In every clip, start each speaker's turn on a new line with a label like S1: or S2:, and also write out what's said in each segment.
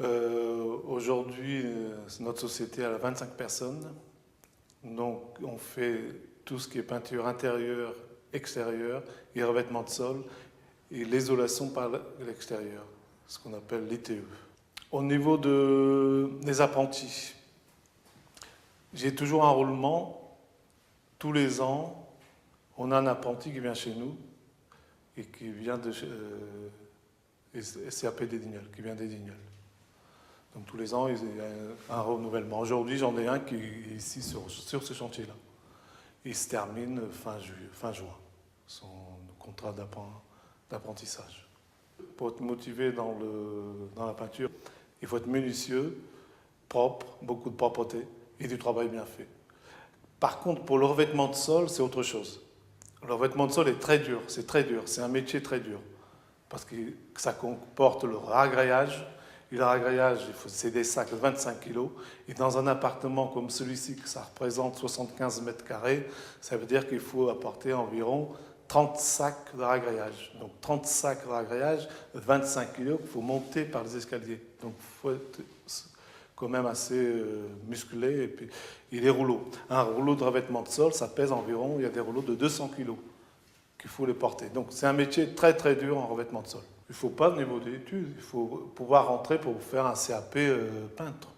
S1: Aujourd'hui, notre société a 25 personnes. Donc, on fait tout ce qui est peinture intérieure, extérieure, et revêtement de sol, et l'isolation par l'extérieur, ce qu'on appelle l'ITE. Au niveau des apprentis, j'ai toujours un roulement. Tous les ans, on a un apprenti qui vient chez nous et qui vient de SCAP des Dignoles, qui vient des Dignoles. Donc tous les ans, il y a un renouvellement. Aujourd'hui, j'en ai un qui est ici sur ce chantier-là. Il se termine fin juin, son contrat d'apprentissage. Pour être motivé dans la peinture, il faut être minutieux, propre, beaucoup de propreté et du travail bien fait. Par contre, pour le revêtement de sol, c'est autre chose. Le revêtement de sol est très dur, c'est un métier très dur, parce que ça comporte le ragrayage. Et le ragrayage, c'est des sacs de 25 kg. Et dans un appartement comme celui-ci, que ça représente 75 mètres carrés, ça veut dire qu'il faut apporter environ 30 sacs de ragrayage. Donc 30 sacs de ragrayage, 25 kg qu'il faut monter par les escaliers. Donc il faut être quand même assez musclé. Et puis, les rouleaux. Un rouleau de revêtement de sol, ça pèse environ, il y a des rouleaux de 200 kg qu'il faut les porter. Donc c'est un métier très très dur en revêtement de sol. Il ne faut pas de niveau d'études, il faut pouvoir rentrer pour faire un CAP peintre.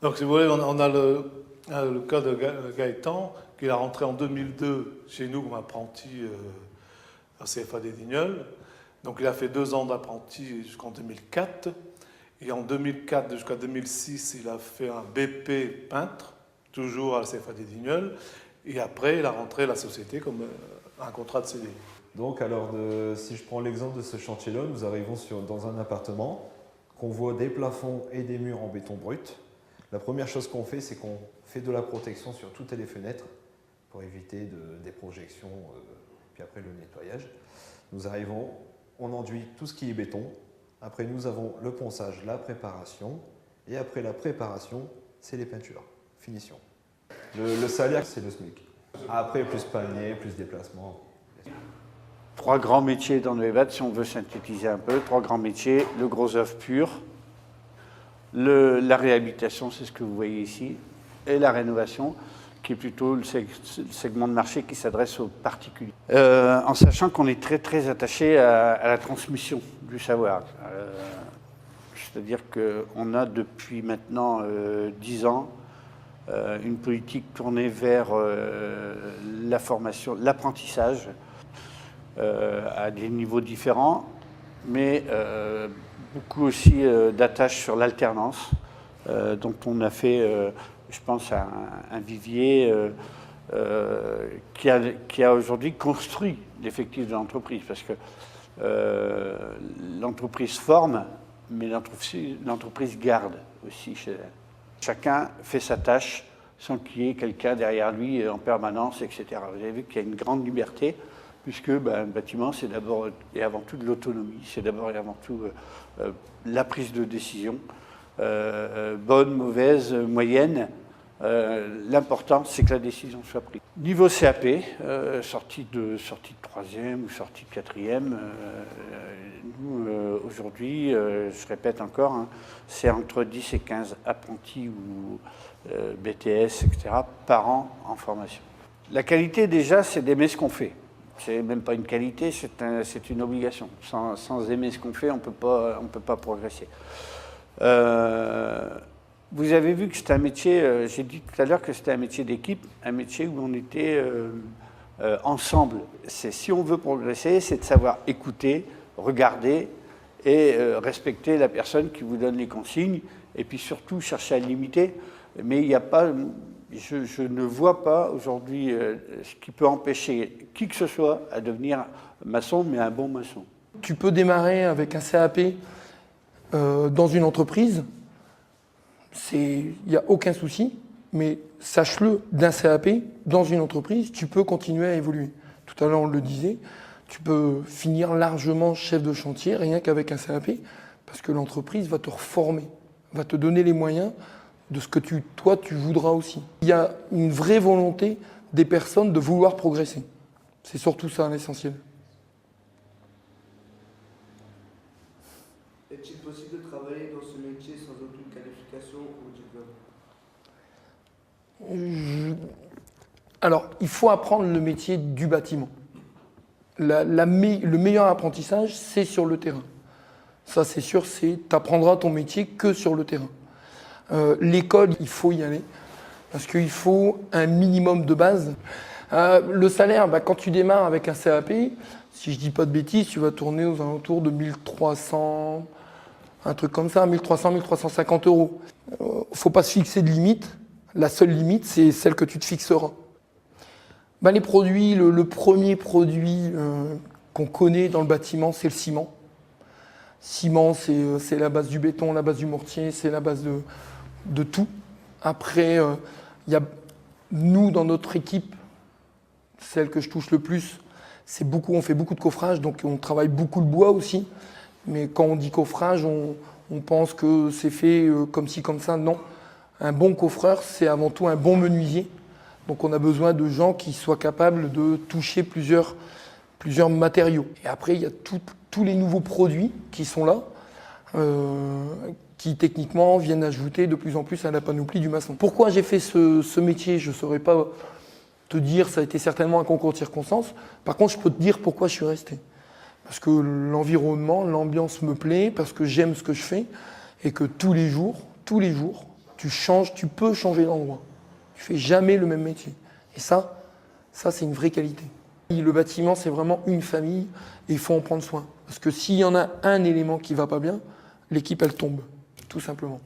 S1: Donc si vous voulez, on a le cas de Gaëtan, qui est rentré en 2002 chez nous comme apprenti à CFA des Dignoles. Donc il a fait 2 ans d'apprenti jusqu'en 2004. Et en 2004 jusqu'à 2006, il a fait un BP peintre, toujours à la CFA des Dignoles. Et après, il a rentré à la société comme un contrat de CDI.
S2: Donc, alors, si je prends l'exemple de ce chantier-là, nous arrivons dans un appartement qu'on voit des plafonds et des murs en béton brut. La première chose qu'on fait, c'est qu'on fait de la protection sur toutes les fenêtres pour éviter des projections, puis après le nettoyage. Nous arrivons, on enduit tout ce qui est béton. Après, nous avons le ponçage, la préparation. Et après la préparation, c'est les peintures, finition. Le salaire, c'est le SMIC. Après, plus panier, plus déplacement.
S3: 3 grands métiers dans le EVAD, si on veut synthétiser un peu. 3 grands métiers, le gros œuvre pur, la réhabilitation, c'est ce que vous voyez ici, et la rénovation, qui est plutôt le segment de marché qui s'adresse aux particuliers. En sachant qu'on est très très attaché à la transmission du savoir. C'est-à-dire qu'on a depuis maintenant 10 ans une politique tournée vers la formation, l'apprentissage, à des niveaux différents, mais beaucoup aussi d'attaches sur l'alternance. Donc on a fait, je pense, un vivier qui a aujourd'hui construit l'effectif de l'entreprise, parce que l'entreprise forme, mais l'entreprise garde aussi chez elle. Chacun fait sa tâche sans qu'il y ait quelqu'un derrière lui en permanence, etc. Vous avez vu qu'il y a une grande liberté, puisque un bâtiment, c'est d'abord et avant tout de l'autonomie, c'est d'abord et avant tout la prise de décision, bonne, mauvaise, moyenne. L'important, c'est que la décision soit prise. Niveau CAP, sortie de 3e ou sortie de 4e, nous, aujourd'hui, je répète encore, hein, c'est entre 10 et 15 apprentis ou BTS, etc., par an en formation. La qualité, déjà, c'est d'aimer ce qu'on fait. C'est même pas une qualité, c'est une obligation. Sans aimer ce qu'on fait, on peut pas progresser. Vous avez vu que c'était un métier, j'ai dit tout à l'heure que c'était un métier d'équipe, un métier où on était ensemble. Si on veut progresser, c'est de savoir écouter, regarder et respecter la personne qui vous donne les consignes, et puis surtout chercher à limiter. Mais il n'y a pas, je ne vois pas aujourd'hui ce qui peut empêcher qui que ce soit à devenir maçon, mais un bon maçon.
S4: Tu peux démarrer avec un CAP dans une entreprise, il n'y a aucun souci, mais sache-le, d'un CAP, dans une entreprise, tu peux continuer à évoluer. Tout à l'heure, on le disait, tu peux finir largement chef de chantier, rien qu'avec un CAP, parce que l'entreprise va te reformer, va te donner les moyens de ce que toi, tu voudras aussi. Il y a une vraie volonté des personnes de vouloir progresser. C'est surtout ça l'essentiel.
S5: Est-il possible de travailler dans ce métier sans aucune qualification ou diplôme?
S4: Alors, il faut apprendre le métier du bâtiment. Le meilleur apprentissage, c'est sur le terrain. Ça, c'est sûr, tu apprendras ton métier que sur le terrain. L'école, il faut y aller, parce qu'il faut un minimum de base. Le salaire, quand tu démarres avec un CAP, si je dis pas de bêtises, tu vas tourner aux alentours de 1300, un truc comme ça, 1300, 1350 euros. Faut pas se fixer de limite. La seule limite, c'est celle que tu te fixeras. Les produits, le premier produit qu'on connaît dans le bâtiment, c'est le ciment. Ciment, c'est la base du béton, la base du mortier, c'est la base de tout. Après, nous, dans notre équipe, celle que je touche le plus, on fait beaucoup de coffrage, donc on travaille beaucoup le bois aussi. Mais quand on dit coffrage, on pense que c'est fait comme ci, comme ça. Non. Un bon coffreur, c'est avant tout un bon menuisier. Donc on a besoin de gens qui soient capables de toucher plusieurs matériaux. Et après, il y a tous les nouveaux produits qui sont là, qui techniquement viennent ajouter de plus en plus à la panoplie du maçon. Pourquoi j'ai fait ce métier, je ne saurais pas te dire, ça a été certainement un concours de circonstances. Par contre, je peux te dire pourquoi je suis resté. Parce que l'environnement, l'ambiance me plaît, parce que j'aime ce que je fais, et que tous les jours, tu peux changer d'endroit. Tu fais jamais le même métier. Et ça c'est une vraie qualité. Le bâtiment, c'est vraiment une famille, et il faut en prendre soin. Parce que s'il y en a un élément qui ne va pas bien, l'équipe, elle tombe, tout simplement.